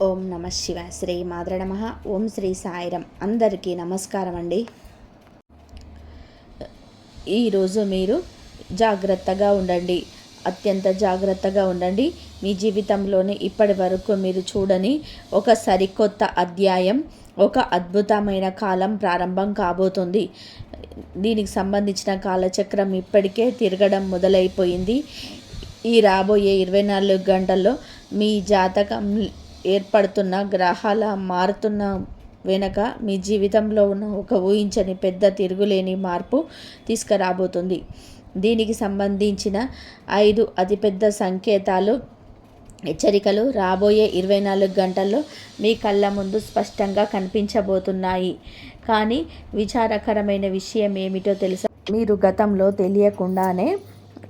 ఓం నమ శివాయ. శ్రీ మాధవ నమః. ఓం శ్రీ సాయిరం. అందరికీ నమస్కారం అండి. ఈరోజు మీరు జాగ్రత్తగా ఉండండి, అత్యంత జాగ్రత్తగా ఉండండి. మీ జీవితంలోనే ఇప్పటి వరకు మీరు చూడని ఒక సరికొత్త అధ్యాయం, ఒక అద్భుతమైన కాలం ప్రారంభం కాబోతుంది. దీనికి సంబంధించిన కాలచక్రం ఇప్పటికే తిరగడం మొదలైపోయింది. ఈ రాబోయే 24 గంటల్లో మీ జాతకం ఏర్పడుతున్న గ్రహాల మారుతున్న వెనక మీ జీవితంలో ఉన్న ఒక ఊహించని పెద్ద తిరుగులేని మార్పు తీసుకురాబోతుంది. దీనికి సంబంధించిన 5 అతిపెద్ద సంకేతాలు, హెచ్చరికలు రాబోయే 24 గంటల్లో మీ కళ్ళ ముందు స్పష్టంగా కనిపించబోతున్నాయి. కానీ విచారకరమైన విషయం ఏమిటో తెలుసా? మీరు గతంలో తెలియకుండానే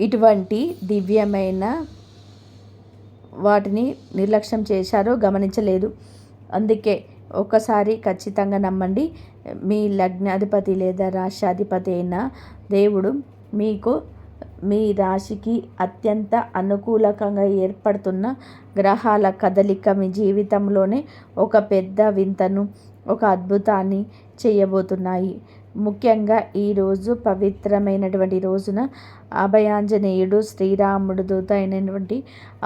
ఇటువంటి దివ్యమైన వాటిని నిర్లక్ష్యం చేశారో గమనించలేదు. అందుకే ఒకసారి ఖచ్చితంగా నమ్మండి. మీ లగ్నాధిపతి లేదా రాశ్యాధిపతి అయిన దేవుడు మీకు మీ రాశికి అత్యంత అనుకూలకంగా ఏర్పడుతున్న గ్రహాల కదలిక మీ జీవితంలోనే ఒక పెద్ద వింతను, ఒక అద్భుతాన్ని చేయబోతున్నాయి. ముఖ్యంగా ఈరోజు పవిత్రమైనటువంటి రోజున అభయాంజనేయుడు, శ్రీరాముడు దూత అయినటువంటి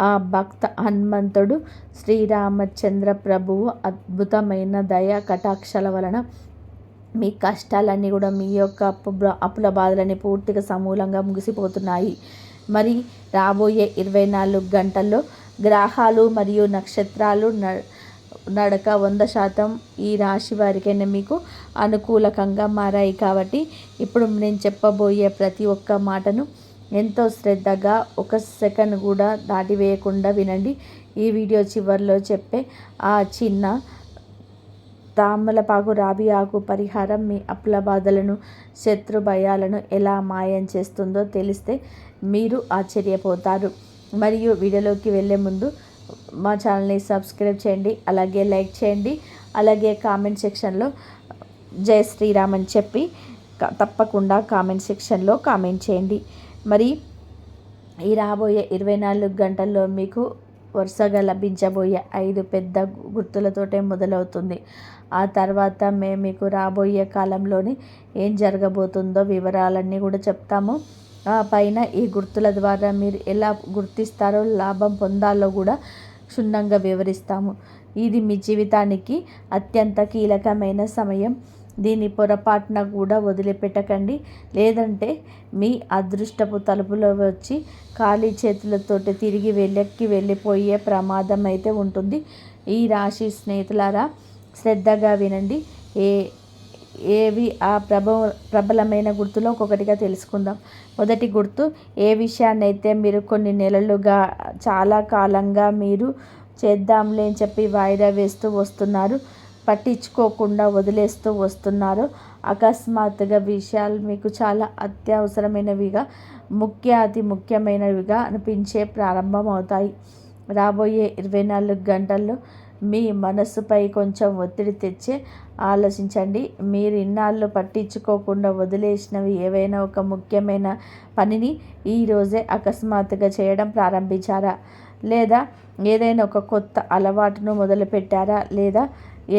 ఆ భక్త హనుమంతుడు శ్రీరామచంద్ర ప్రభువు అద్భుతమైన దయ కటాక్షల వలన మీ కష్టాలన్నీ కూడా, మీ యొక్క అప్పుల బాధలన్నీ పూర్తిగా సమూలంగా ముగిసిపోతున్నాయి. మరి రాబోయే 24 గంటల్లో గ్రహాలు మరియు నక్షత్రాలు నడక 100% ఈ రాశి వారికైనా మీకు అనుకూలకంగా మారాయి. కాబట్టి ఇప్పుడు నేను చెప్పబోయే ప్రతి ఒక్క మాటను ఎంతో శ్రద్ధగా, ఒక సెకండ్ కూడా దాటివేయకుండా వినండి. ఈ వీడియో చివరిలో చెప్పే ఆ చిన్న తామలపాకు రాబి ఆకు పరిహారం మీ అప్పుల బాధలను, శత్రు భయాలను ఎలా మాయం చేస్తుందో తెలిస్తే మీరు ఆశ్చర్యపోతారు. మరియు వీడియోలోకి వెళ్ళే ముందు మా ఛానల్ని సబ్స్క్రైబ్ చేయండి, అలాగే లైక్ చేయండి, అలాగే కామెంట్ సెక్షన్లో జై శ్రీరామ్ అని చెప్పి తప్పకుండా కామెంట్ సెక్షన్లో కామెంట్ చేయండి. మరి ఈ రాబోయే 24 గంటల్లో మీకు వరుసగా లభించబోయే 5 పెద్ద గుర్తులతోటే మొదలవుతుంది. ఆ తర్వాత మేము మీకు రాబోయే కాలంలోని ఏం జరగబోతుందో వివరాలన్నీ కూడా చెప్తాము. ఆ పైన ఈ గుర్తుల ద్వారా మీరు ఎలా గుర్తిస్తారో, లాభం పొందాలో కూడా క్షుణ్ణంగా వివరిస్తాము. ఇది మీ జీవితానికి అత్యంత కీలకమైన సమయం. దీన్ని పొరపాటున కూడా వదిలిపెట్టకండి. లేదంటే మీ అదృష్టపు తలుపులో వచ్చి ఖాళీ చేతులతోటి తిరిగి వెళ్ళిపోయే ప్రమాదం అయితే ఉంటుంది. ఈ రాశి స్నేహితులారా, శ్రద్ధగా వినండి. ఏవి ఆ ప్రబలమైన గుర్తులో ఒక్కొక్కటిగా తెలుసుకుందాం. మొదటి గుర్తు, ఏ విషయాన్నైతే మీరు కొన్ని నెలలుగా, చాలా కాలంగా మీరు చేద్దాంలే అని చెప్పి వాయిదా వేస్తూ వస్తున్నారు, పట్టించుకోకుండా వదిలేస్తూ వస్తున్నారు, అకస్మాత్తుగా విషయాలు మీకు చాలా అత్యవసరమైనవిగా, అతి ముఖ్యమైనవిగా అనిపించే ప్రారంభం అవుతాయి. రాబోయే 24 గంటల్లో మీ మనస్సుపై కొంచెం ఒత్తిడి తెచ్చే ఆలోచించండి. మీరు ఇన్నాళ్ళు పట్టించుకోకుండా వదిలేసినవి ఏవైనా ఒక ముఖ్యమైన పనిని ఈరోజే అకస్మాత్తుగా చేయడం ప్రారంభించారా? లేదా ఏదైనా ఒక కొత్త అలవాటును మొదలుపెట్టారా? లేదా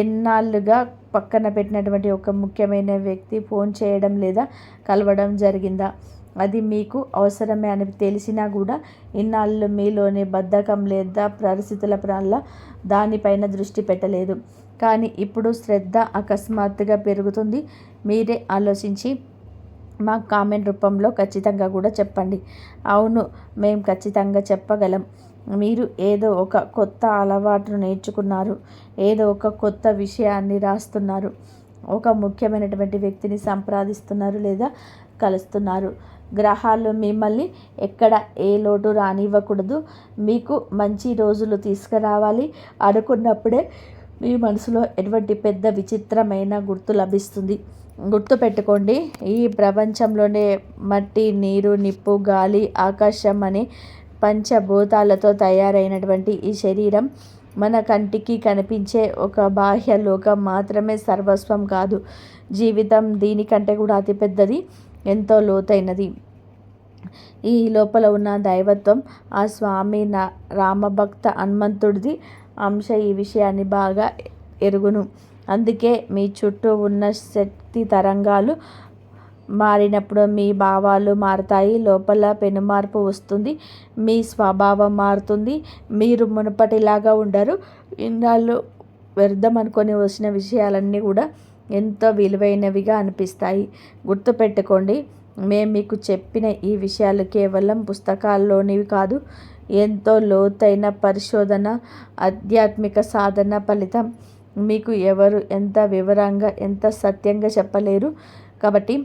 ఎన్నాళ్ళుగా పక్కన పెట్టినటువంటి ఒక ముఖ్యమైన వ్యక్తి ఫోన్ చేయడం లేదా కలవడం జరిగిందా? అది మీకు అవసరమే అని తెలిసినా కూడా ఇన్నాళ్ళు మీలోని బద్ధకం లేదా పరిస్థితుల వల్ల దానిపైన దృష్టి పెట్టలేదు. కానీ ఇప్పుడు శ్రద్ధ అకస్మాత్తుగా పెరుగుతుంది. మీరే ఆలోచించి మా కామెంట్ రూపంలో ఖచ్చితంగా కూడా చెప్పండి. అవును, మేము ఖచ్చితంగా చెప్పగలం. మీరు ఏదో ఒక కొత్త అలవాటును నేర్చుకున్నారు, ఏదో ఒక కొత్త విషయాన్ని రాస్తున్నారు, ఒక ముఖ్యమైనటువంటి వ్యక్తిని సంప్రదిస్తున్నారు లేదా కలుస్తున్నారు. గ్రహాలు మిమ్మల్ని ఎక్కడ ఏ లోటు రానివ్వకూడదు. మీకు మంచి రోజులు తీసుకురావాలి అనుకున్నప్పుడే మీ మనసులో ఎటువంటి పెద్ద విచిత్రమైన గుర్తు లభిస్తుంది. గుర్తు పెట్టుకోండి, ఈ ప్రపంచంలోనే మట్టి, నీరు, నిప్పు, గాలి, ఆకాశం అనే పంచభూతాలతో తయారైనటువంటి ఈ శరీరం మన కంటికి కనిపించే ఒక బాహ్య లోకం మాత్రమే సర్వస్వం కాదు. జీవితం దీనికంటే కూడా అతిపెద్దది, ఎంతో లోతైనది. ఈ లోపల ఉన్న దైవత్వం ఆ స్వామి రామభక్త హనుమంతుడిది అంశ ఈ విషయాన్ని బాగా ఎరుగును. అందుకే మీ చుట్టూ ఉన్న శక్తి తరంగాలు మారినప్పుడు మీ భావాలు మారుతాయి. లోపల పెనుమార్పు వస్తుంది. మీ స్వభావం మారుతుంది. మీరు మునుపటిలాగా ఉండరు. ఇన్నాళ్ళు వ్యర్థం అనుకొని వచ్చిన విషయాలన్నీ కూడా ఎంతో విలువైనవిగా అనిపిస్తాయి. గుర్తుపెట్టుకోండి, మేము మీకు చెప్పిన ఈ విషయాలు కేవలం పుస్తకాల్లోనివి కాదు. ఎంతో లోతైన పరిశోధన, ఆధ్యాత్మిక సాధన ఫలితం. మీకు ఎవరు ఎంత వివరంగా, ఎంత సత్యంగా చెప్పలేరు. కాబట్టి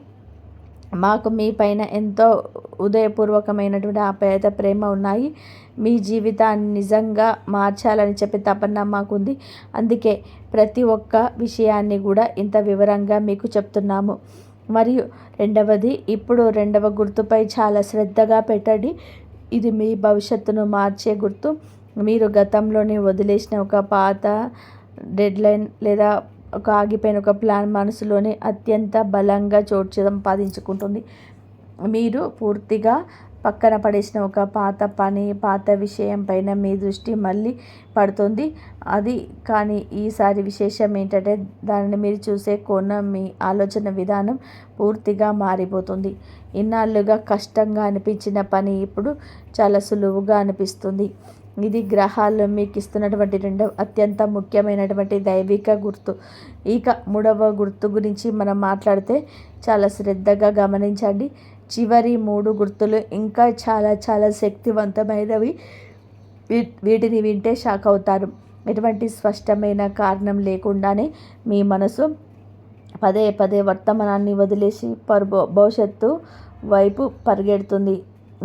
మాకు మీ పైన ఎంతో హృదయపూర్వకమైనటువంటి ఆప్యాయత, ప్రేమ ఉన్నాయి. మీ జీవితాన్ని నిజంగా మార్చాలని చెప్పే తపన మాకుంది. అందుకే ప్రతి ఒక్క విషయాన్ని కూడా ఇంత వివరంగా మీకు చెప్తున్నాము. మరియు రెండవది, ఇప్పుడు రెండవ గుర్తుపై చాలా శ్రద్ధగా పెట్టండి. ఇది మీ భవిష్యత్తును మార్చే గుర్తు. మీరు గతంలోనే వదిలేసిన ఒక పాత డెడ్లైన్ లేదా ఒక ఆగిపోయిన ఒక ప్లాన్ మనసులోనే అత్యంత బలంగా చోటు సంపాదించుకుంటుంది. మీరు పూర్తిగా పక్కన పడేసిన ఒక పాత పని, పాత విషయం పైన మీ దృష్టి మళ్ళీ పడుతుంది. అది కానీ ఈసారి విశేషం ఏంటంటే దానిని మీరు చూసే కోణం, మీ ఆలోచన విధానం పూర్తిగా మారిపోతుంది. ఇన్నాళ్ళుగా కష్టంగా అనిపించిన పని ఇప్పుడు చాలా సులువుగా అనిపిస్తుంది. ఇది గ్రహాలు మీకు ఇస్తున్నటువంటి రెండవ అత్యంత ముఖ్యమైనటువంటి దైవిక గుర్తు. ఇక మూడవ గుర్తు గురించి మనం మాట్లాడితే చాలా శ్రద్ధగా గమనించండి. చివరి 3 గుర్తులు ఇంకా చాలా చాలా శక్తివంతమైనవి. వీటిని వింటే షాక్ అవుతారు. ఎటువంటి స్పష్టమైన కారణం లేకుండానే మీ మనసు పదే పదే వర్తమానాన్ని వదిలేసి భవిష్యత్తు వైపు పరిగెడుతుంది.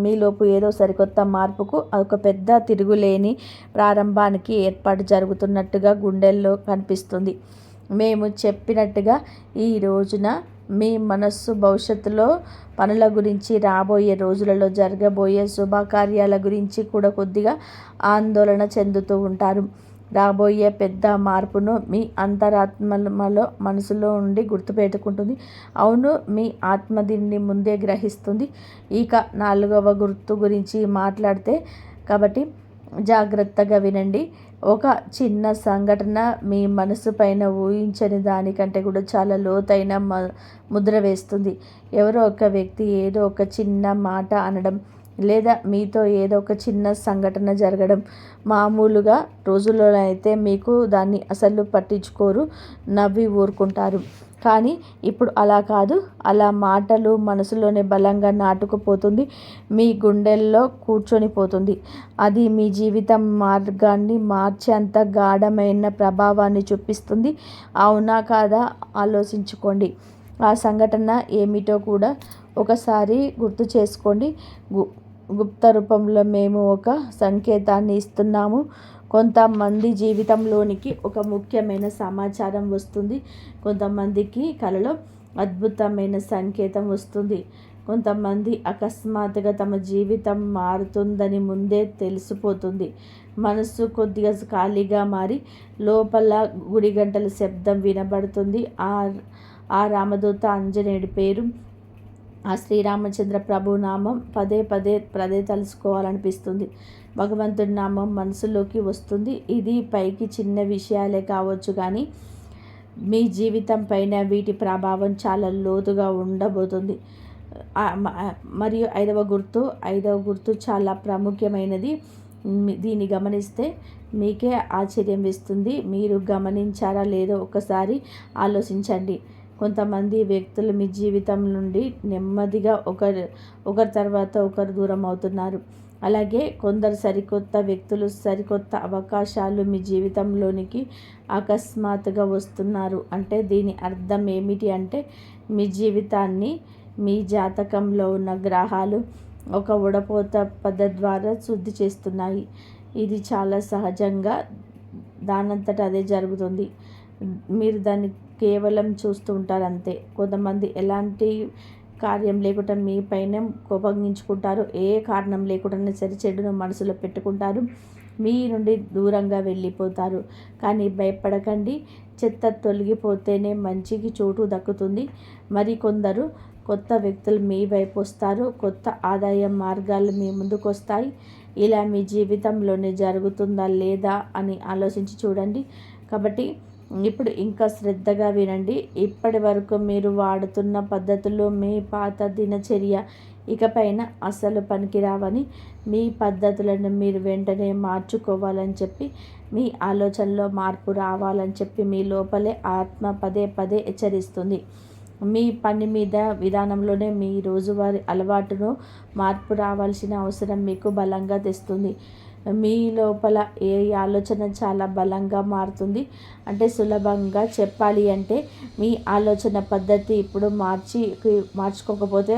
మీలోపు ఏదో సరికొత్త మార్పుకు, ఒక పెద్ద తిరుగులేని ప్రారంభానికి ఏర్పాటు జరుగుతున్నట్టుగా గుండెల్లో కనిపిస్తుంది. మేము చెప్పినట్టుగా ఈ రోజున మీ మనస్సు భవిష్యత్తులో పనుల గురించి, రాబోయే రోజులలో జరగబోయే శుభకార్యాల గురించి కూడా కొద్దిగా ఆందోళన చెందుతూ ఉంటారు. రాబోయే పెద్ద మార్పును మీ అంతరాత్మలో మనసులో ఉండి గుర్తుపెట్టుకుంటుంది. అవును, మీ ఆత్మ దీన్ని ముందే గ్రహిస్తుంది. ఇక 4వ గుర్తు గురించి మాట్లాడితే, కాబట్టి జాగ్రత్తగా వినండి. ఒక చిన్న సంఘటన మీ మనసు పైన ఊహించని దానికంటే కూడా చాలా లోతైన ముద్ర వేస్తుంది. ఎవరో ఒక వ్యక్తి ఏదో ఒక చిన్న మాట అనడం, లేదా మీతో ఏదో ఒక చిన్న సంఘటన జరగడం. మామూలుగా రోజుల్లో అయితే మీకు దాన్ని అసలు పట్టించుకోరు, నవ్వి ఊరుకుంటారు. కానీ ఇప్పుడు అలా కాదు. అలా మాటలు మనసులోనే బలంగా నాటుకుపోతుంది, మీ గుండెల్లో కూర్చొని పోతుంది. అది మీ జీవితం మార్గాన్ని మార్చేంత గాఢమైన ప్రభావాన్ని చూపిస్తుంది. అవునా కాదా ఆలోచించుకోండి. ఆ సంఘటన ఏమిటో కూడా ఒకసారి గుర్తు చేసుకోండి. గుప్త రూపంలో మేము ఒక సంకేతాన్ని ఇస్తున్నాము. కొంతమంది జీవితంలోనికి ఒక ముఖ్యమైన సమాచారం వస్తుంది. కొంతమందికి కలలో అద్భుతమైన సంకేతం వస్తుంది. కొంతమంది అకస్మాత్తుగా తమ జీవితం మారుతుందని ముందే తెలిసిపోతుంది. మనసు కొద్దిగా ఖాళీగా మారి లోపల గుడి గంటల శబ్దం వినబడుతుంది. ఆ రామదూత ఆంజనేయుడి పేరు, ఆ శ్రీరామచంద్ర ప్రభు నామం పదే పదే తలుసుకోవాలనిపిస్తుంది. భగవంతుడి నామం మనసులోకి వస్తుంది. ఇది పైకి చిన్న విషయాలే కావచ్చు, కానీ మీ జీవితం పైన వీటి ప్రభావం చాలా లోతుగా ఉండబోతుంది. మరియు ఐదవ గుర్తు చాలా ప్రాముఖ్యమైనది. దీన్ని గమనిస్తే మీకే ఆశ్చర్యం వేస్తుంది. మీరు గమనించారా లేదో ఒకసారి ఆలోచించండి. కొంతమంది వ్యక్తులు మీ జీవితం నుండి నెమ్మదిగా ఒకరి తర్వాత ఒకరు దూరం అవుతున్నారు. అలాగే కొందరు సరికొత్త వ్యక్తులు, సరికొత్త అవకాశాలు మీ జీవితంలోనికి అకస్మాత్తుగా వస్తున్నారు. అంటే దీని అర్థం ఏమిటి అంటే, మీ జీవితాన్ని మీ జాతకంలో ఉన్న గ్రహాలు ఒక ఉడపోత పద్ధతి ద్వారా శుద్ధి చేస్తున్నాయి. ఇది చాలా సహజంగా దానంతట అదే జరుగుతుంది. మీరు దాన్ని కేవలం చూస్తూ ఉంటారు అంతే. కొంతమంది ఎలాంటి కార్యం లేకుండా మీ పైన కోపగించుకుంటారు. ఏ కారణం లేకుండానే చెడును మనసులో పెట్టుకుంటారు. మీ నుండి దూరంగా వెళ్ళిపోతారు. కానీ భయపడకండి, చెత్త తొలగిపోతేనే మంచికి చోటు దక్కుతుంది. మరి కొందరు కొత్త వ్యక్తులు మీ వైపు వస్తారు. కొత్త ఆదాయ మార్గాలు మీ ముందుకు వస్తాయి. ఇలా మీ జీవితంలోనే జరుగుతుందా లేదా అని ఆలోచించి చూడండి. కాబట్టి ఇప్పుడు ఇంకా శ్రద్ధగా వినండి. ఇప్పటి వరకు మీరు వాడుతున్న పద్ధతులు మీ పాత దినచర్య ఇకపైన అసలు పనికిరావని, మీ పద్ధతులను మీరు వెంటనే మార్చుకోవాలని చెప్పి, మీ ఆలోచనలో మార్పు రావాలని చెప్పి మీ లోపలే ఆత్మ పదే పదే హెచ్చరిస్తుంది. మీ పని మీద విధానంలోనే మీ రోజువారీ అలవాటును మార్పు రావాల్సిన అవసరం మీకు బలంగా తెస్తుంది. మీ లోపల ఏ ఆలోచన చాలా బలంగా మారుతుంది అంటే, సులభంగా చెప్పాలి అంటే మీ ఆలోచన పద్ధతి ఇప్పుడు మార్చుకోకపోతే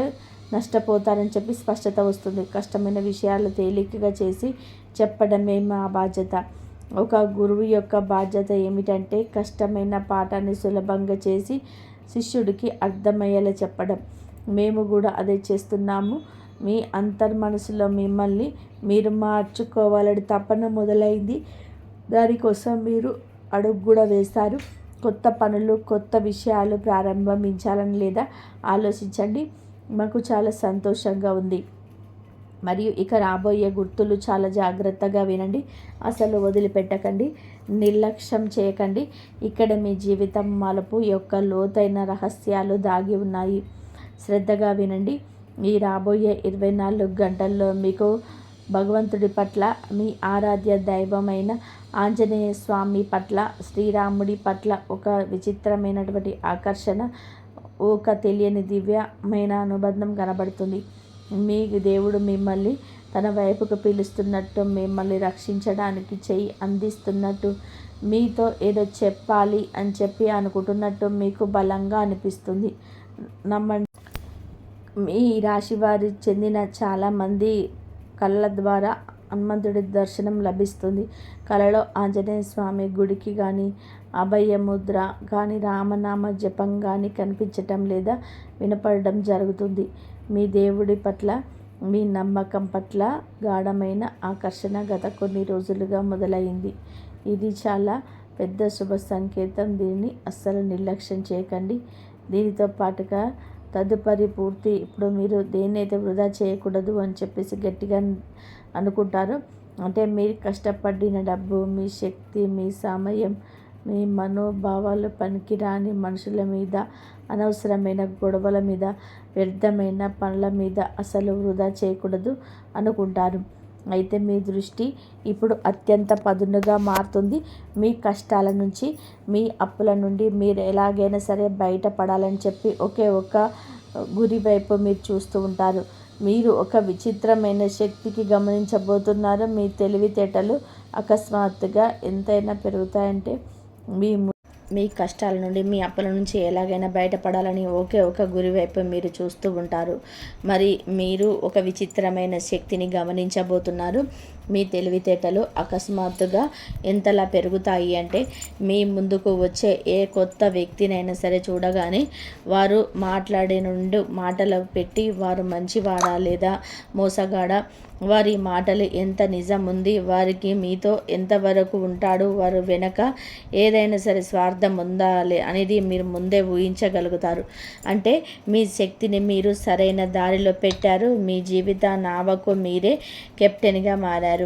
నష్టపోతారని చెప్పి స్పష్టత వస్తుంది. కష్టమైన విషయాలు తేలికగా చేసి చెప్పడమే మా బాధ్యత. ఒక గురువు యొక్క బాధ్యత ఏమిటంటే కష్టమైన పాఠాన్ని సులభంగా చేసి శిష్యుడికి అర్థమయ్యేలా చెప్పడం. మేము కూడా అదే చేస్తున్నాము. మీ అంతర్మనసులో మిమ్మల్ని మీరు మార్చుకోవాలని తపన మొదలైంది. దానికోసం మీరు అడుగు కూడా వేస్తారు. కొత్త పనులు, కొత్త విషయాలు ప్రారంభించాలని లేదా ఆలోచించండి. మాకు చాలా సంతోషంగా ఉంది. మరియు ఇక రాబోయే గుర్తులు చాలా జాగ్రత్తగా వినండి. అసలు వదిలిపెట్టకండి, నిర్లక్ష్యం చేయకండి. ఇక్కడ మీ జీవితం మలుపు యొక్క లోతైన రహస్యాలు దాగి ఉన్నాయి. శ్రద్ధగా వినండి. ఈ రాబోయే 24 గంటల్లో మీకు భగవంతుడి పట్ల, మీ ఆరాధ్య దైవమైన ఆంజనేయ స్వామి పట్ల, శ్రీరాముడి పట్ల ఒక విచిత్రమైనటువంటి ఆకర్షణ, ఒక తెలియని దివ్యమైన అనుబంధం కనబడుతుంది. మీ దేవుడు మిమ్మల్ని తన వైపుకు పిలుస్తున్నట్టు, మిమ్మల్ని రక్షించడానికి చెయ్యి అందిస్తున్నట్టు, మీతో ఏదో చెప్పాలి అని చెప్పి అనుకుంటున్నట్టు మీకు బలంగా అనిపిస్తుంది. నమ్మండి. మీ రాశి వారి చెందిన చాలామంది కళల ద్వారా హనుమంతుడి దర్శనం లభిస్తుంది. కళలో ఆంజనేయ స్వామి గుడికి కానీ, అభయముద్ర కానీ, రామనామ జపం కానీ కనిపించటం లేదా వినపడడం జరుగుతుంది. మీ దేవుడి పట్ల మీ నమ్మకం పట్ల గాఢమైన ఆకర్షణ గత కొన్ని రోజులుగా మొదలైంది. ఇది చాలా పెద్ద శుభ సంకేతం. దీన్ని అస్సలు నిర్లక్ష్యం చేయకండి. దీనితో పాటుగా తదుపరి పూర్తి ఇప్పుడు మీరు దేన్నైతే వృధా చేయకూడదు అని చెప్పేసి గట్టిగా అనుకుంటారో, అంటే మీరు కష్టపడిన డబ్బు, మీ శక్తి, మీ సమయం, మీ మనోభావాలు పనికిరాని మనుషుల మీద, అనవసరమైన గొడవల మీద, వ్యర్థమైన పనుల మీద అసలు వృధా చేయకూడదు అనుకుంటారు. అయితే మీ దృష్టి ఇప్పుడు అత్యంత పదునుగా మారుతుంది. మీ కష్టాల నుంచి, మీ అప్పుల నుండి మీరు ఎలాగైనా సరే బయటపడాలని చెప్పి ఒకే ఒక గురి వైపు మీరు చూస్తూ ఉంటారు. మీరు ఒక విచిత్రమైన శక్తికి గమనించబోతున్నారు. మీ తెలివితేటలు అకస్మాత్తుగా ఎంతైనా పెరుగుతాయంటే, మీ కష్టాల నుండి, మీ అప్పుల నుంచి ఎలాగైనా బయటపడాలని ఒకే ఒక గురి వైపు మీరు చూస్తూ ఉంటారు. మరి మీరు ఒక విచిత్రమైన శక్తిని గమనించబోతున్నారు. మీ తెలివితేటలు అకస్మాత్తుగా ఎంతలా పెరుగుతాయి అంటే, మీ ముందుకు వచ్చే ఏ కొత్త వ్యక్తినైనా సరే చూడగానే వారు మాట్లాడే నుండి మాటలు పెట్టి వారు మంచివాడా లేదా మోసగాడా, వారి మాటలు ఎంత నిజం ఉంది, వారికి మీతో ఎంతవరకు ఉంటాడు, వారు వెనక ఏదైనా సరే స్వార్థం ఉందా అనేది మీరు ముందే ఊహించగలుగుతారు. అంటే మీ శక్తిని మీరు సరైన దారిలో పెట్టారు. మీ జీవిత నావకు మీరే కెప్టెన్గా మారారు.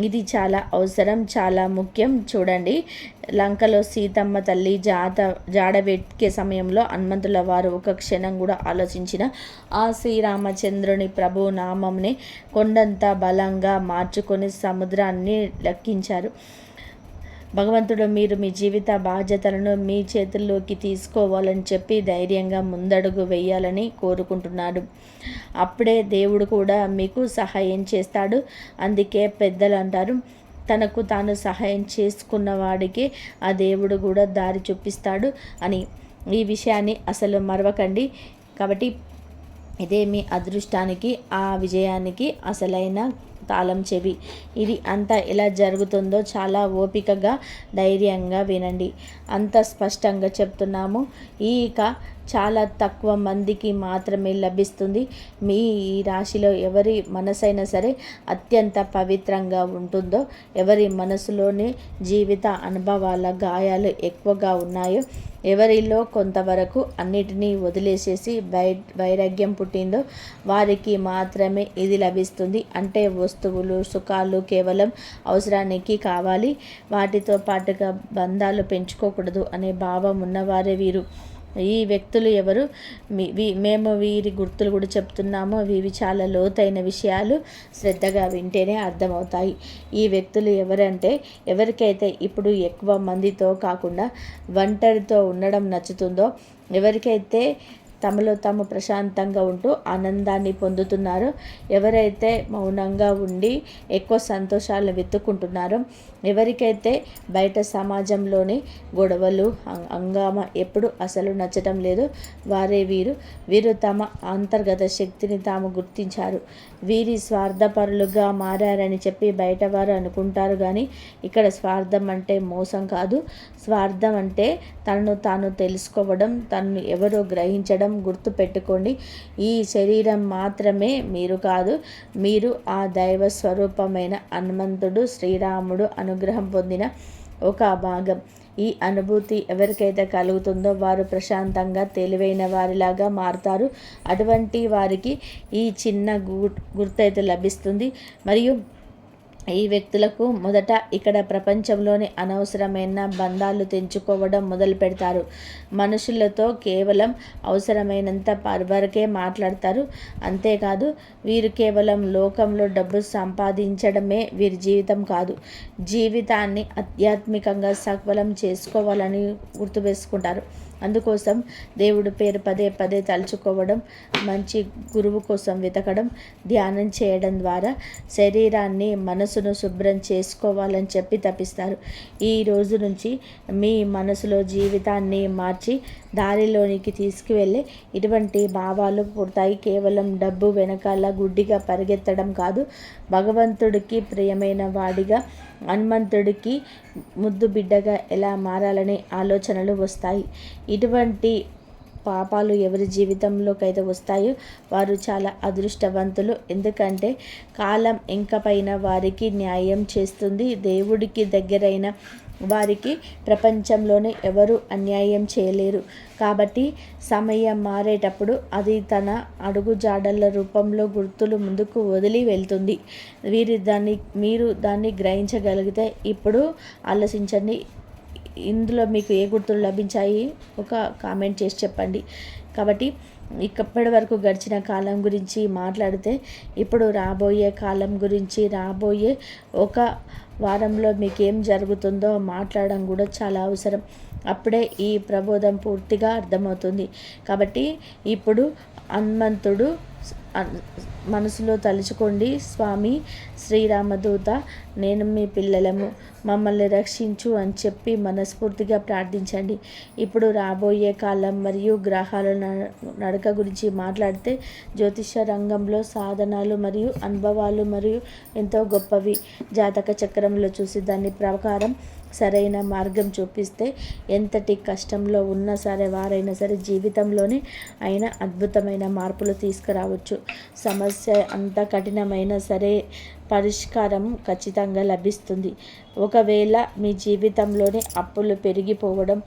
ఇది చాలా అవసరం, చాలా ముఖ్యం. చూడండి, లంకలో సీతమ్మ తల్లి జాడ వెతికే సమయంలో హనుమంతుల వారు ఒక క్షణం కూడా ఆలోచించిన ఆ శ్రీరామచంద్రుని ప్రభు నామంని కొండంత బలంగా మార్చుకొని సముద్రాన్ని లెక్కించారు. భగవంతుడు మీరు మీ జీవిత బాధ్యతలను మీ చేతుల్లోకి తీసుకోవాలని చెప్పి ధైర్యంగా ముందడుగు వేయాలని కోరుకుంటున్నాడు. అప్పుడే దేవుడు కూడా మీకు సహాయం చేస్తాడు. అందుకే పెద్దలు అంటారు, తనకు తాను సహాయం చేసుకున్న వాడికి ఆ దేవుడు కూడా దారి చూపిస్తాడు అని. ఈ విషయాన్ని అసలు మరవకండి. కాబట్టి ఇదే మీ అదృష్టానికి, ఆ విజయానికి అసలైన తాళం చెవి. ఇది అంతా ఎలా జరుగుతుందో చాలా ఓపికగా, ధైర్యంగా వినండి. అంత స్పష్టంగా చెప్తున్నాము. ఇక చాలా తక్కువ మందికి మాత్రమే లభిస్తుంది. మీ ఈ రాశిలో ఎవరి మనసైనా సరే అత్యంత పవిత్రంగా ఉంటుందో, ఎవరి మనసులోని జీవిత అనుభవాల గాయాలు ఎక్కువగా ఉన్నాయో, ఎవరిలో కొంతవరకు అన్నిటినీ వదిలేసేసి వైరాగ్యం పుట్టిందో వారికి మాత్రమే ఇది లభిస్తుంది. అంటే వస్తువులు, సుఖాలు కేవలం అవసరానికి కావాలి, వాటితో పాటుగా బంధాలు పెంచుకోకూడదు అనే భావం ఉన్నవారే వీరు. ఈ వ్యక్తులు ఎవరు? మేము వీరి గుర్తులు కూడా చెప్తున్నాము. ఇవి చాలా లోతైన విషయాలు, శ్రద్ధగా వింటేనే అర్థమవుతాయి. ఈ వ్యక్తులు ఎవరంటే, ఎవరికైతే ఇప్పుడు ఎక్కువ మందితో కాకుండా ఒంటరితో ఉండడం నచ్చుతుందో, ఎవరికైతే తమలో తాము ప్రశాంతంగా ఉంటూ ఆనందాన్ని పొందుతున్నారో, ఎవరైతే మౌనంగా ఉండి ఎక్కువ సంతోషాలను వెతుక్కుంటున్నారో, ఎవరికైతే బయట సమాజంలోని గొడవలు, హంగామా ఎప్పుడు అసలు నచ్చటం లేదు, వారే వీరు తమ అంతర్గత శక్తిని తాము గుర్తించారు. వీరి స్వార్థపరులుగా మారారని చెప్పి బయట వారు అనుకుంటారు. కానీ ఇక్కడ స్వార్థం అంటే మోసం కాదు. స్వార్థం అంటే తనను తాను తెలుసుకోవడం, తనను ఎవరో గ్రహించడం. గుర్తు పెట్టుకోండి, ఈ శరీరం మాత్రమే మీరు కాదు. మీరు ఆ దైవ స్వరూపమైన హనుమంతుడు, శ్రీరాముడు అనుగ్రహం పొందిన ఒక భాగం. ఈ అనుభూతి ఎవరికైతే కలుగుతుందో వారు ప్రశాంతంగా తెలివైన వారిలాగా మారుతారు. అటువంటి వారికి ఈ చిన్న గుర్తైతే లభిస్తుంది. మరియు ఈ వ్యక్తులకు మొదట ఇక్కడ ప్రపంచంలోని అనవసరమైన బంధాలు తెంచుకోవడం మొదలు పెడతారు. మనుషులతో కేవలం అవసరమైనంత వరకే మాట్లాడతారు. అంతేకాదు, వీరు కేవలం లోకంలో డబ్బు సంపాదించడమే వీరి జీవితం కాదు, జీవితాన్ని ఆధ్యాత్మికంగా సఫలం చేసుకోవాలని గుర్తువేసుకుంటారు. అందుకోసం దేవుడి పేరు పదే పదే తలుచుకోవడం, మంచి గురువు కోసం వెతకడం, ధ్యానం చేయడం ద్వారా శరీరాన్ని, మనసును శుభ్రం చేసుకోవాలని చెప్పి తప్పిస్తారు. ఈ రోజు నుంచి మీ మనసులో జీవితాన్ని మార్చి దారిలోనికి తీసుకువెళ్ళే ఇటువంటి భావాలు పుడతాయి. కేవలం డబ్బు వెనకాల గుడ్డిగా పరిగెత్తడం కాదు, భగవంతుడికి ప్రియమైన వాడిగా, హనుమంతుడికి ముద్దు బిడ్డగా ఎలా మారాలనే ఆలోచనలు వస్తాయి. ఇటువంటి పాపాలు ఎవరి జీవితంలోకి అయితే వస్తాయో వారు చాలా అదృష్టవంతులు. ఎందుకంటే కాలం ఇంకపైన వారికి న్యాయం చేస్తుంది. దేవుడికి దగ్గరైన వారికి ప్రపంచంలోనే ఎవరు అన్యాయం చేయలేరు. కాబట్టి సమయం మారేటప్పుడు అది తన అడుగుజాడల రూపంలో గుర్తులు ముందుకు వదిలి వెళ్తుంది. మీరు దాన్ని గ్రహించగలిగితే ఇప్పుడు ఆలోచించండి. ఇందులో మీకు ఏ గుర్తులు లభించాయి ఒక కామెంట్ చేసి చెప్పండి. కాబట్టి ఇప్పటి వరకు గడిచిన కాలం గురించి మాట్లాడితే, ఇప్పుడు రాబోయే కాలం గురించి, రాబోయే ఒక వారంలో మీకేం జరుగుతుందో మాట్లాడడం కూడా చాలా అవసరం. అప్పుడే ఈ ప్రబోధం పూర్తిగా అర్థమవుతుంది. కాబట్టి ఇప్పుడు హనుమంతుడు మనసులో తలుచుకోండి, స్వామి శ్రీరామదూత, నేను మీ పిల్లలము, మమ్మల్ని రక్షించు అని చెప్పి మనస్ఫూర్తిగా ప్రార్థించండి. ఇప్పుడు రాబోయే కాలం మరియు గ్రహాల నడక గురించి మాట్లాడితే, జ్యోతిష రంగంలో సాధనాలు మరియు అనుభవాలు మరియు ఎంతో గొప్పవి. జాతక చక్రంలో చూసి దాని ప్రకారం సరైన మార్గం చూపిస్తే ఎంతటి కష్టంలో ఉన్నా సరే వారైనా సరే జీవితంలోనే అయినా అద్భుతమైన మార్పులు తీసుకురావచ్చు. సమస్య అంత కఠినమైనా సరే పరిష్కారం ఖచ్చితంగా లభిస్తుంది. ఒకవేళ మీ జీవితంలోనే అప్పులు పెరిగిపోవడం,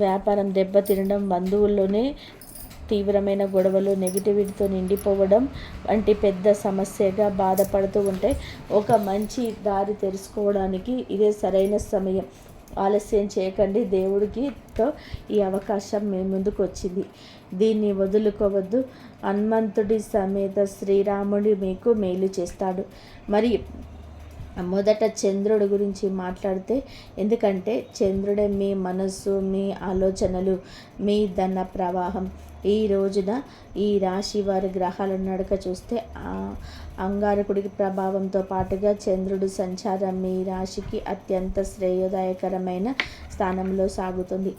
వ్యాపారం దెబ్బతినడం, బంధువుల్లోనే తీవ్రమైన గొడవలు, నెగిటివిటీతో నిండిపోవడం వంటి పెద్ద సమస్యగా బాధపడుతూ ఉంటే ఒక మంచి దారి తెలుసుకోవడానికి ఇదే సరైన సమయం. ఆలస్యం చేయకండి. దేవుడికితో ఈ అవకాశం మీ ముందుకు వచ్చింది, దీన్ని వదులుకోవద్దు. హనుమంతుడి సమేత శ్రీరాముడి మీకు మేలు చేస్తాడు. మరి మొదట చంద్రుడి గురించి మాట్లాడితే, ఎందుకంటే చంద్రుడే మీ మనస్సు, మీ ఆలోచనలు, మీ ధన ప్రవాహం. ఈ రోజున ఈ రాశి వారి గ్రహాల నడక చూస్తే అంగారకుడికి ప్రభావంతో పాటుగా చంద్రుడి సంచారం మీ రాశికి అత్యంత శ్రేయోదాయకరమైన స్థానంలో సాగుతుంది.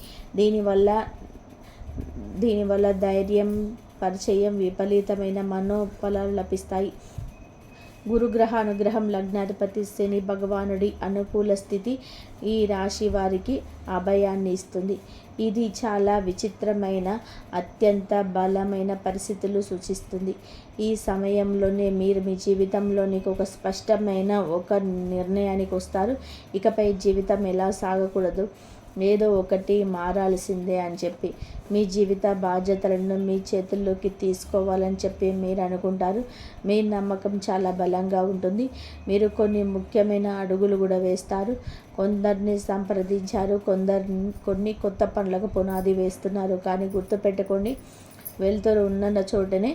దీనివల్ల ధైర్యం, పరిచయం, విపరీతమైన మనోబలాలు లభిస్తాయి. గురుగ్రహ అనుగ్రహం, లగ్నాధిపతి శని భగవానుడి అనుకూల స్థితి ఈ రాశి వారికి అభయాన్ని ఇస్తుంది. ఇది చాలా విచిత్రమైన, అత్యంత బలమైన పరిస్థితులు సూచిస్తుంది. ఈ సమయంలోనే మీరు మీ జీవితంలోనికి ఒక స్పష్టమైన ఒక నిర్ణయానికి వస్తారు. ఇకపై జీవితం ఎలా సాగకూడదు, ఏదో ఒకటి మారాల్సిందే అని చెప్పి మీ జీవిత బాధ్యతలను మీ చేతుల్లోకి తీసుకోవాలని చెప్పి మీరు అనుకుంటారు. మీ నమ్మకం చాలా బలంగా ఉంటుంది. మీరు కొన్ని ముఖ్యమైన అడుగులు కూడా వేస్తారు. కొందరిని సంప్రదించారు, కొన్ని కొత్త పనులకు పునాది వేస్తున్నారు. కానీ గుర్తుపెట్టుకోండి, వెలుతురు ఉన్న చోటనే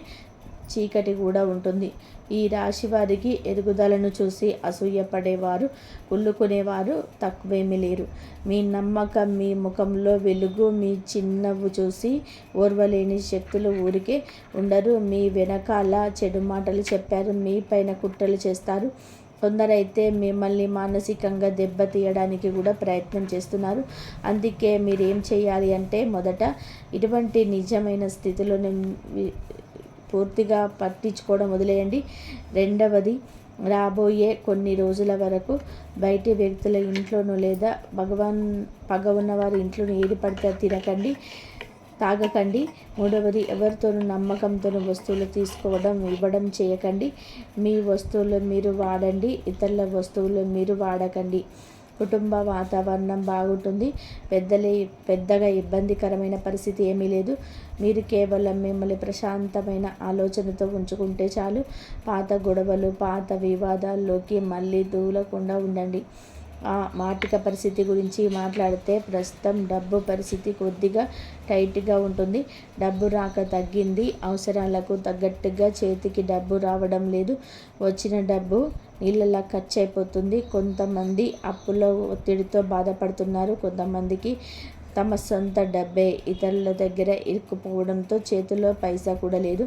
చీకటి కూడా ఉంటుంది. ఈ రాశి వారికి ఎదుగుదలను చూసి అసూయపడేవారు, కుళ్ళుకునేవారు తక్కువేమీ లేరు. మీ నమ్మకం, మీ ముఖంలో వెలుగు, మీ చిన్నవ్వు చూసి ఓర్వలేని శక్తులు ఊరికే ఉండరు. మీ వెనకాల చెడు మాటలు చెప్పారు, మీ పైన కుట్రలు చేస్తారు. కొందరైతే మిమ్మల్ని మానసికంగా దెబ్బతీయడానికి కూడా ప్రయత్నం చేస్తున్నారు. అందుకే మీరేం చేయాలి అంటే, మొదట ఇటువంటి నిజమైన స్థితిలో పూర్తిగా పట్టించుకోవడం వదిలేయండి. రెండవది, రాబోయే కొన్ని రోజుల వరకు బయటి వ్యక్తుల ఇంట్లోనూ లేదా పగ ఉన్నవారి ఇంట్లోనూ ఏది పడితే తినకండి, తాగకండి. మూడవది, ఎవరితోనూ నమ్మకంతో వస్తువులు తీసుకోవడం, ఇవ్వడం చేయకండి. మీ వస్తువులు మీరు వాడండి, ఇతరుల వస్తువులు మీరు వాడకండి. కుటుంబ వాతావరణం బాగుంటుంది. పెద్దగా ఇబ్బందికరమైన పరిస్థితి ఏమీ లేదు. మీరు కేవలం మిమ్మల్ని ప్రశాంతమైన ఆలోచనతో ఉంచుకుంటే చాలు. పాత గొడవలు, పాత వివాదాల్లోకి మళ్ళీ దూలకుండా ఉండండి. ఆర్థిక పరిస్థితి గురించి మాట్లాడితే, ప్రస్తుతం డబ్బు పరిస్థితి కొద్దిగా టైట్గా ఉంటుంది. డబ్బు రాక తగ్గింది. అవసరాలకు తగ్గట్టుగా చేతికి డబ్బు రావడం లేదు. వచ్చిన డబ్బు నీళ్ళలా ఖర్చు అయిపోతుంది. కొంతమంది అప్పుల ఒత్తిడితో బాధపడుతున్నారు. కొంతమందికి తమ సొంత డబ్బే ఇతరుల దగ్గర ఇరుక్కుపోవడంతో చేతిలో పైసా కూడా లేదు.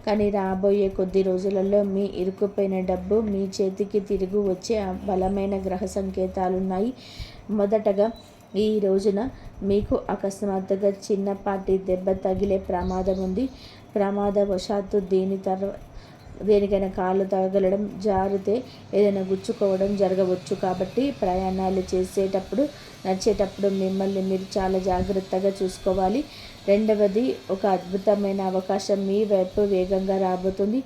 కానీ రాబోయే కొద్ది రోజులలో మీ ఇరుక్కుపోయిన డబ్బు మీ చేతికి తిరిగి వచ్చే బలమైన గ్రహ సంకేతాలున్నాయి. మొదటగా ఈ రోజున మీకు అకస్మాత్తుగా చిన్నపాటి దెబ్బ తగిలే ప్రమాదం ఉంది. ప్రమాదవశాత్తు దేనికైనా కాళ్ళు తగలడం, జారితే ఏదైనా గుచ్చుకోవడం జరగవచ్చు. కాబట్టి ప్రయాణాలు చేసేటప్పుడు, నడిచేటప్పుడు మిమ్మల్ని మీరు చాలా జాగ్రత్తగా చూసుకోవాలి. రెండవది, ఒక అద్భుతమైన అవకాశం మీ వైపు వేగంగా రాబోతుంది.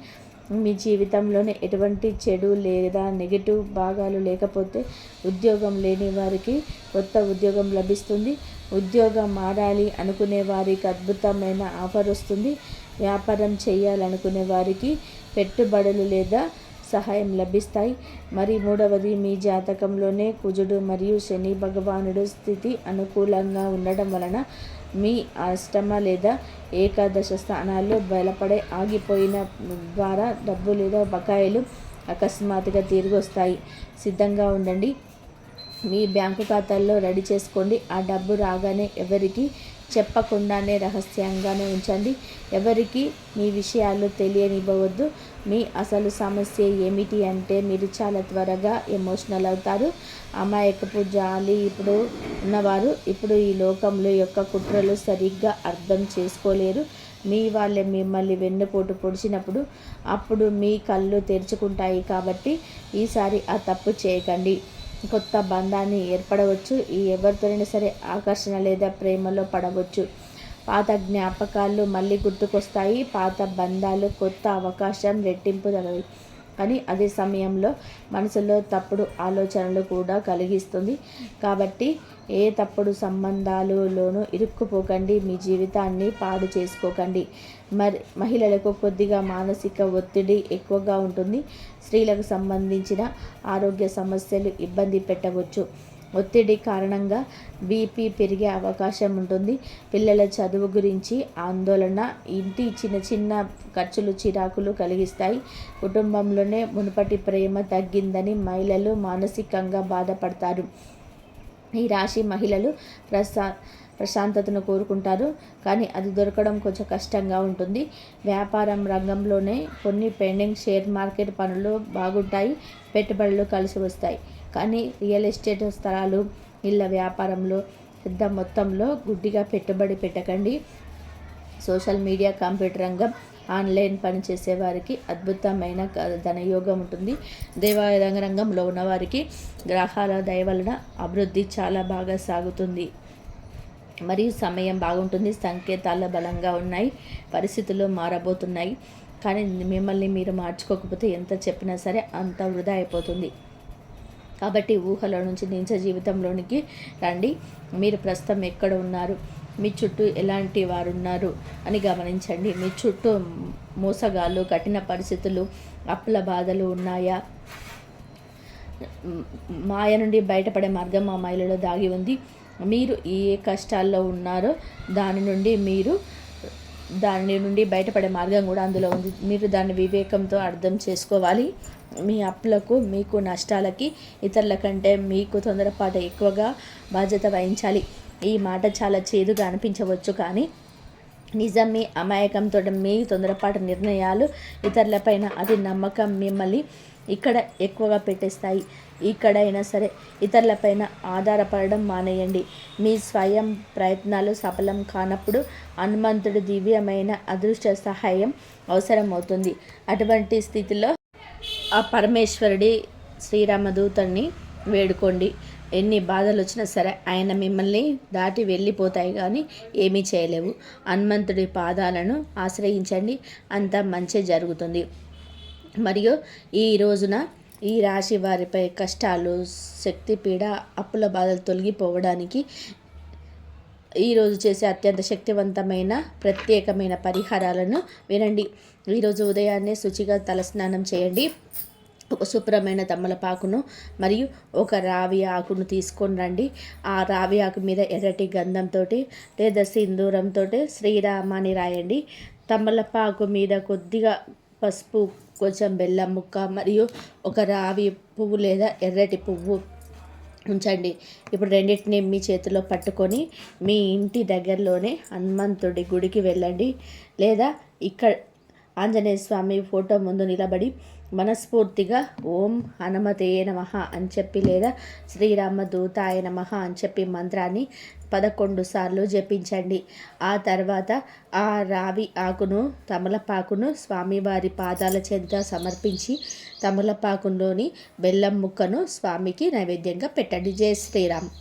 మీ జీవితంలోనే ఎటువంటి చెడు లేదా నెగిటివ్ భాగాలు లేకపోతే, ఉద్యోగం లేని వారికి కొత్త ఉద్యోగం లభిస్తుంది. ఉద్యోగం మారాలి అనుకునే వారికి అద్భుతమైన ఆఫర్ వస్తుంది. వ్యాపారం చేయాలనుకునే వారికి పెట్టుబడులు లేదా సహాయం లభిస్తాయి. మరి మూడవది, మీ జాతకంలోనే కుజుడు మరియు శని భగవానుడు స్థితి అనుకూలంగా ఉండడం వలన మీ అష్టమ లేదా ఏకాదశ స్థానాల్లో బలపడే ఆగిపోయిన ద్వారా డబ్బు లేదా బకాయిలు అకస్మాత్తుగా తిరిగి వస్తాయి. సిద్ధంగా ఉండండి. మీ బ్యాంకు ఖాతాల్లో రెడీ చేసుకోండి. ఆ డబ్బు రాగానే ఎవరికి చెప్పకుండానే రహస్యంగానే ఉంచండి. ఎవరికి మీ విషయాలు తెలియనివ్వవద్దు. మీ అసలు సమస్య ఏమిటి అంటే, మీరు చాలా త్వరగా ఎమోషనల్ అవుతారు. అమాయకపు జాలి ఇప్పుడు ఉన్నవారు ఇప్పుడు ఈ లోకంలో యొక్క కుట్రలు సరిగ్గా అర్థం చేసుకోలేరు. మీ వాళ్ళే మిమ్మల్ని వెన్నుపోటు పొడిచినప్పుడు అప్పుడు మీ కళ్ళు తెరుచుకుంటాయి. కాబట్టి ఈసారి ఆ తప్పు చేయకండి. కొత్త బంధాన్ని ఏర్పడవచ్చు. ఎవరితోనైనా సరే ఆకర్షణ లేదా ప్రేమలో పడవచ్చు. పాత జ్ఞాపకాలు మళ్ళీ గుర్తుకొస్తాయి. పాత బంధాలు కొత్త అవకాశం రెట్టింపు తగవి. కానీ అదే సమయంలో మనసులో తప్పుడు ఆలోచనలు కూడా కలిగిస్తుంది. కాబట్టి ఏ తప్పుడు సంబంధాలలోనూ ఇరుక్కుపోకండి. మీ జీవితాన్ని పాడు చేసుకోకండి. మహిళలకు కొద్దిగా మానసిక ఒత్తిడి ఎక్కువగా ఉంటుంది. స్త్రీలకు సంబంధించిన ఆరోగ్య సమస్యలు ఇబ్బంది పెట్టవచ్చు. ఒత్తిడి కారణంగా బీపీ పెరిగే అవకాశం ఉంటుంది. పిల్లల చదువు గురించి ఆందోళన, ఇంటి చిన్న ఖర్చులు చిరాకులు కలిగిస్తాయి. కుటుంబంలోనే మునుపటి ప్రేమ తగ్గిందని మహిళలు మానసికంగా బాధపడతారు. ఈ రాశి మహిళలు ప్రశాంతతను కోరుకుంటారు, కానీ అది దొరకడం కొంచెం కష్టంగా ఉంటుంది. వ్యాపారం రంగంలోనే కొన్ని పెండింగ్ షేర్ మార్కెట్ పనులు బాగుంటాయి. పెట్టుబడులు కలిసి వస్తాయి. కానీ రియల్ ఎస్టేట్, స్థలాలు, ఇళ్ళ వ్యాపారంలో పెద్ద మొత్తంలో గుడ్డిగా పెట్టుబడి పెట్టకండి. సోషల్ మీడియా, కంప్యూటర్ రంగం, ఆన్లైన్ పని చేసేవారికి అద్భుతమైన ధనయోగం ఉంటుంది. దేవాలయ రంగంలో ఉన్నవారికి గ్రహాల దయ వలన అభివృద్ధి చాలా బాగా సాగుతుంది. మరియు సమయం బాగుంటుంది. సంకేతాలు బలంగా ఉన్నాయి. పరిస్థితులు మారబోతున్నాయి. కానీ మిమ్మల్ని మీరు మార్చుకోకపోతే ఎంత చెప్పినా సరే అంత వృధా అయిపోతుంది. కాబట్టి ఊహల నుంచి నిజ జీవితంలోనికి రండి. మీరు ప్రస్తుతం ఎక్కడ ఉన్నారు, మీ చుట్టూ ఎలాంటి వారు ఉన్నారు అని గమనించండి. మీ చుట్టూ మోసగాళ్ళు, కఠిన పరిస్థితులు, అప్పుల బాధలు ఉన్నాయా? మాయ నుండి బయటపడే మార్గం మా మైలలో దాగి ఉంది. మీరు ఏ కష్టాల్లో ఉన్నారో దాని నుండి బయటపడే మార్గం కూడా అందులో ఉంది. మీరు దాన్ని వివేకంతో అర్థం చేసుకోవాలి. మీ అప్పులకు, మీకు నష్టాలకి ఇతరుల కంటే మీకు తొందరపాటు ఎక్కువగా బాధ్యత వహించాలి. ఈ మాట చాలా చేదుగా అనిపించవచ్చు, కానీ నిజం. మీ అమాయకంతో మీ తొందరపాటు నిర్ణయాలు ఇతరులపైన అతి నమ్మకం మిమ్మల్ని ఇక్కడ ఎక్కువగా పెట్టేస్తాయి. ఇక్కడైనా సరే ఇతరులపైన ఆధారపడడం మానేయండి. మీ స్వయం ప్రయత్నాలు సఫలం కానప్పుడు హనుమంతుడి దివ్యమైన అదృష్ట సహాయం అవసరమవుతుంది. అటువంటి స్థితిలో ఆ పరమేశ్వరుడి శ్రీరామదూతని వేడుకోండి. ఎన్ని బాధలు వచ్చినా సరే ఆయన మిమ్మల్ని దాటి వెళ్ళిపోతాయి, కానీ ఏమీ చేయలేవు. హనుమంతుడి పాదాలను ఆశ్రయించండి, అంత మంచి జరుగుతుంది. మరియు ఈ రోజున ఈ రాశి వారిపై కష్టాలు, శక్తిపీడ, అప్పుల బాధలు తొలగిపోవడానికి ఈరోజు చేసే అత్యంత శక్తివంతమైన ప్రత్యేకమైన పరిహారాలను వినండి. ఈరోజు ఉదయాన్నే శుచిగా తలస్నానం చేయండి. ఒక శుభ్రమైన తమలపాకును మరియు ఒక రావి ఆకును తీసుకొని రండి. ఆ రావి ఆకు మీద ఎర్రటి గంధంతో లేదా సింధూరంతో శ్రీరామ అని రాయండి. తమలపాకు మీద కొద్దిగా పసుపు, కొంచెం బెల్లం ముక్క మరియు ఒక రావి పువ్వు లేదా ఎర్రటి పువ్వు ఉంచండి. ఇప్పుడు రెండింటిని మీ చేతిలో పట్టుకొని మీ ఇంటి దగ్గరలోనే హనుమంతుడి గుడికి వెళ్ళండి, లేదా ఇక్కడ ఆంజనేయ స్వామి ఫోటో ముందు నిలబడి మనస్ఫూర్తిగా ఓం హనుమతే నమః అని చెప్పి లేదా శ్రీరామదూతాయ నమః అని చెప్పి మంత్రాన్ని 11 సార్లు జపించండి. ఆ తర్వాత ఆ రావి ఆకును, తమలపాకును స్వామివారి పాదాల చెంత సమర్పించి తమలపాకులోని బెల్లం ముక్కను స్వామికి నైవేద్యంగా పెట్టండి. జై శ్రీరామ్.